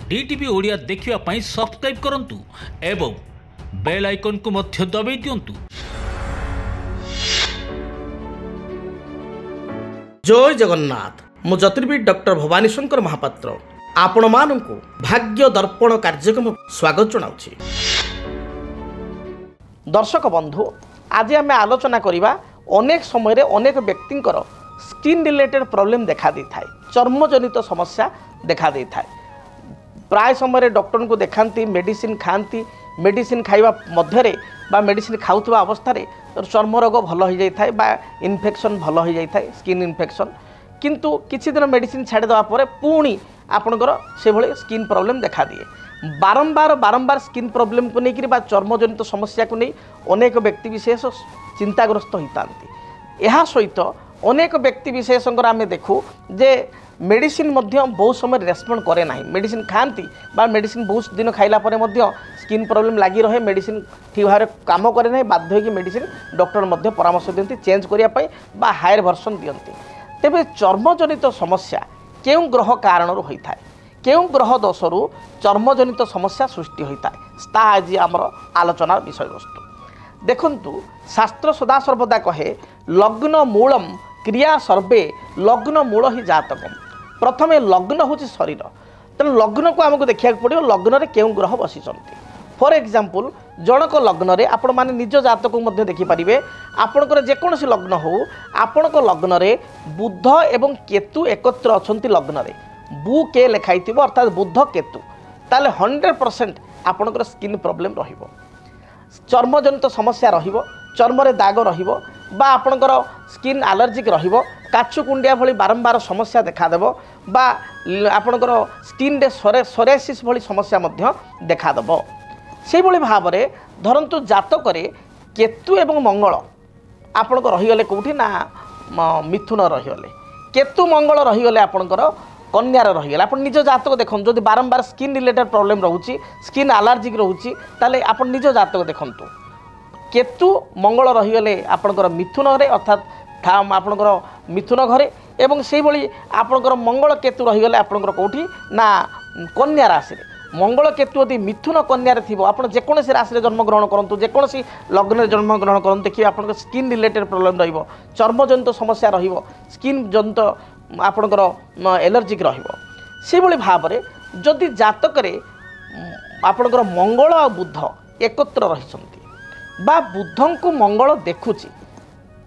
DTV Odia देखिवा पाई subscribe करंतु एवं bell icon को मध्य दबाई दियंतु। जय जगन्नाथ। मु ज्योतिर्विद डॉक्टर भवानी शंकर महापात्र आपण मानकु भाग्य दर्पण कार्यक्रम स्वागत जनाउछि। दर्शक बंधु, आज आम आलोचना करिबा अनेक समय रे अनेक व्यक्तिंकर स्किन रिलेटेड प्रॉब्लम देखा दी थाए, चर्मजनित समस्या देखा दी थाए। प्राय समय डॉक्टर को देखाती, मेडिसिन खाती, मेडिसिन खाइबा मध्यरे बा मेडिसिन खाउथबा अवस्था रे चर्म रोग भल हो जाए बा इन्फेक्शन भल हो जाए, स्किन इन्फेक्शन। किंतु किछि दिन मेडिसिन छाड़ी देवा परे पुणी आपणकर से भले स्किन प्रॉब्लम देखा दिए। बारंबार स्किन प्रॉब्लम को लेकर बा चर्मजनित समस्या को नहीं अनेक व्यक्ति विशेष चिंताग्रस्त होता। यह सहित अनेक व्यक्ति विशेष आम देखू जे मेडिसिन बहुत समय रेस्पॉन्ड करे ना, मेडिसिन खाती बा मेडिसिन बहुत दिन खाइला परे स्किन प्रॉब्लम लगी रहे, मेडिसिन ठीक भाव काम करे ना, बाध्य होगी मेडिसिन डॉक्टर परामर्श दियंती चेंज करने बा हायर वर्सन दियंती। तेबे चर्मजनित समस्या केउं ग्रह कारण होता है, केउं ग्रह दोषरू चर्मजनित समस्या सृष्टि होता है, आज आमर आलोचनार विषय वस्तु। देखंतु शास्त्र सदा सर्वदा कहे लग्न मूलम क्रिया सर्वे लग्न मूल ही जातकम। प्रथमे लग्न हूँ शरीर, तेणु लग्न को आमको देखा पड़ो लग्न में केउं ग्रह बसी। फॉर एग्जांपल जनक लग्न रे आपण माने निज जातक को देखिपारे, आपणकर जेकोसी लग्न हो, आपणक लग्न रे बुध एवं केतु एकत्र अछंती लग्न रे, बु के लिखाई अर्थात बुध केतु, ताले 100% आपणकर स्किन प्रॉब्लम रहिबो, चर्मजनित समस्या रहिबो, चर्म रे दाग रहिबो बा आपणकर स्किन एलर्जिक रहिबो, काछु कुंडिया भली बारंबार समस्या देखा देबो बा आपणकर स्किन रे सोरेसिस भली समस्या मध्य देखा देबो। से भली भाव में धरंतु जातक केतु एवं मंगल आपणक रहीगले कौटी ना मिथुन रहीगले, केतु मंगल रहीगले आपणकर कन्यार रहीगले। आप निज जातक देखो जदि बारंबार स्किन रिलेटेड प्रॉब्लम रोचे, स्किन एलर्जिक रोचे, ताले आप निज जातक देखंतु केतु मंगल रहीगले आपणकर मिथुन रे अर्थात आपणकर मिथुन घरे, एवं से भली आपणकर मंगल केतु रहीगले आपणकर कौटी ना कन्या राशि रे। मंगल केतु यदि मिथुन कन्या थी, आप जेकोसी राशि जन्म ग्रहण करूँ, जेकोसी लग्न जन्म ग्रहण करूँ, देखिए आप स्किन रिलेटेड प्रॉब्लम रहिबो, चर्मजनित समस्या रहिबो, स्किन जनित आपणकर एलर्जिक रहिबो। से भली भाव में जदि जातक आपणकर मंगल और बुध एकत्र रहिसंती बा बुध को मंगल देखुची,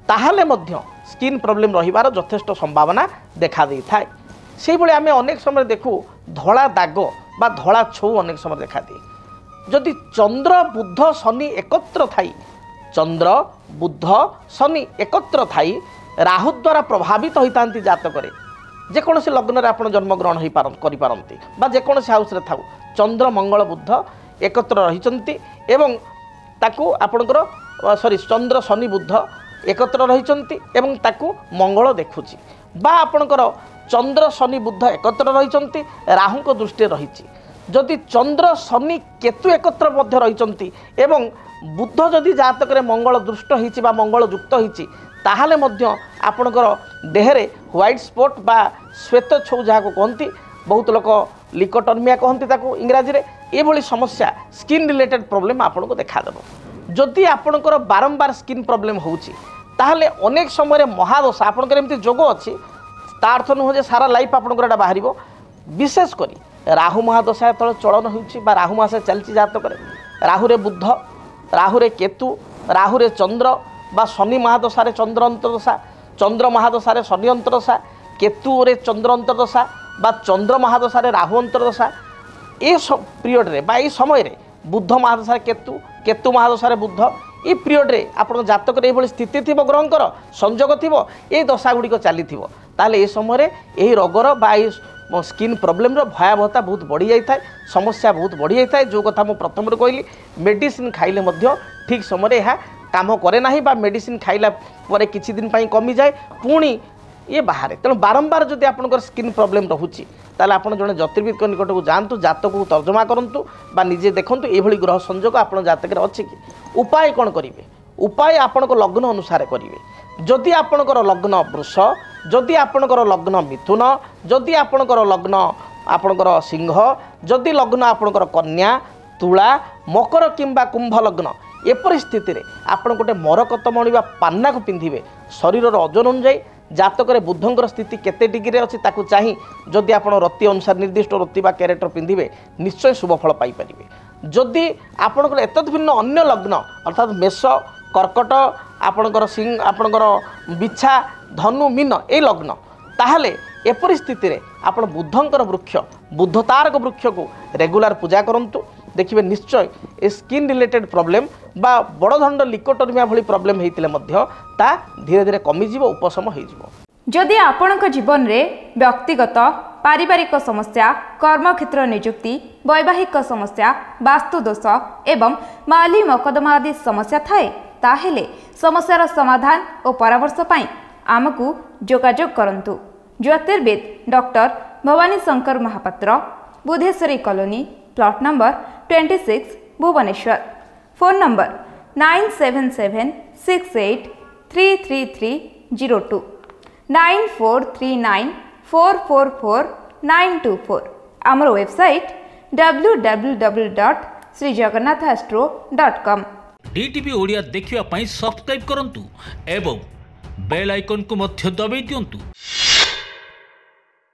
ताहले मध्य स्किन प्रॉब्लम रहिबार यथेष्ट संभावना देखा दी थाए। से भली आमे अनेक समय देखू धला दाग बा धला छौ अनेक समय देखा दिए। जदि चंद्र बुध शनि एकत्र थाई, चंद्र बुध शनि एकत्र थाई राहु द्वारा प्रभावित होता जातक जेकोसी लग्न रे आपण जन्म ग्रहण करिपारंती बा जेकोसी हाउस रे थाउ, चंद्र मंगल बुध एकत्र रहिचंती एवं ताकू आपणकर सॉरी चंद्र शनि बुध एकत्र रहिचंती एवं ताकू मंगल देखुची बा आपणकर चंद्र शनि बुध एकत्र रहिचंती राहु को दृष्टि रहिची। जदि चंद्र शनि केतु एकत्र मध्य रहिचंती एवं बुध जदि जातक रे मंगल दृष्ट होईची बा मंगल युक्त होईची, ताहाले मध्य आपणकर देहरे व्हाइट स्पॉट बा श्वेत छौ जहाँ को कहती, बहुत लोक लिकोटर्मिया कहती ताकू इंग्राजी रे, ये भली समस्या स्किन रिलेटेड प्रॉब्लम आपन को देखा देबो। जदि आपणकर बारंबार स्किन प्रॉब्लम होउची, ताहाले अनेक समय महादशा आपणकर एमती जोग अछि, ता अर्थ नुह जे सारा लाइफ आपणकर एटा बाहर। विशेष करी राहु महादशा तले चलन होउची बा राहु मास चलची जातक रे, राहु रे बुध, राहु रे केतु, राहु रे चंद्र बा शनि महादशा रे चंद्र अंतरदशा, चंद्र महादशा रे शनि अंतरदशा, केतु रे चंद्र अंतरदशा बा चंद्र महादशा रे राहु अंतरदशा, ये पीरियड रे बा ये समय रे बुध महादशा रे केतु, केतु महादशा रे बुध, ये पीरियड रे आपण जातक रे एभली स्थिति थिबो, ग्रहंकर संयोग थिबो, ये दशा गुड़िक चली थिबो, ताले ए समय रे एही रोगर बा स्किन प्रॉब्लम रो भयावहता बहुत बढ़ी जाए, समस्या बहुत बढ़ी जाए। जो कथा मु प्रथम कहली मेडिसिन खाइले मध्य ठीक समय यह काम करे ना बा मेडिसिन खाइला परे किछि दिन पई कमी जाए पुणी ये बाहर। तेणु बारंबार जदि आपनकर स्किन प्रॉब्लम रहुची, ताले आपण जने ज्योतिर्विद निकट को जातु, जातक को तर्जमा करंतु बा निजे देखंतु एभली ग्रह संयोग आपण जातक रे अछि कि। उपाय कोन करिवे? उपाय आपण को लग्न अनुसार करिवे। जदि आपणकर लग्न वृष, जदि आपणकर लग्न मिथुन, जदि आपणकर लग्न आपणकर सिंह, जदि लग्न आपणकर कन्या तुला मकर किंबा कुंभ लग्न एपरी स्थिति रे आपण गोटे मरकतमणि बा पान्ना को पिंधिबे शरीर ओजन अनुसार जातक बुद्धंकर स्थिति केते डिग्री अच्छी ताकू चाही जदि आप रत्ती अनुसार निर्दिष्ट रत्ती बा कैरेक्टर पिंधिबे निश्चय शुभ फल पाई परिबे। जदि आपणकर एतद भिन्न अन्य लग्न अर्थात मेष कर्कट आपणकर सिंह आपणकर बिछा धनु मीन ए लग्न ताहले एपरी स्थिति रे आपण बुद्धंकर वृक्ष बुद्धतारक वृक्ष को रेगुलर पूजा करंतु देखिए निश्चय ए स्किन रिलेटेड प्रॉब्लम बा बड़धंड लिकोटोरिया भली प्रॉब्लम हेतिले मध्य ता धीरे धीरे कमी जीवो उपशम हो जीवो। जदि आपणक जीवन रे व्यक्तिगत पारिवारिक समस्या कर्मक्षेत्र नियुक्ति वैवाहिक समस्या वास्तु दोष एवं माली मकदमा आदि समस्या थाए ताहेले समस्यार समाधान और परामर्श पाई आमकु जोगाजोग करंतु। ज्योतिर्विद doctor Bhabani Shankar Mahapatra Budheswari colony plot number 26 Bhubaneswar. Phone number 9776833302 9439444924। आमर वेबसाइट www.srijagannathastro.com। डीटीवी ओडिया देखिवा पई सब्सक्राइब करंतु एवं बेल आइकन को मध्य दबाई दियंतु।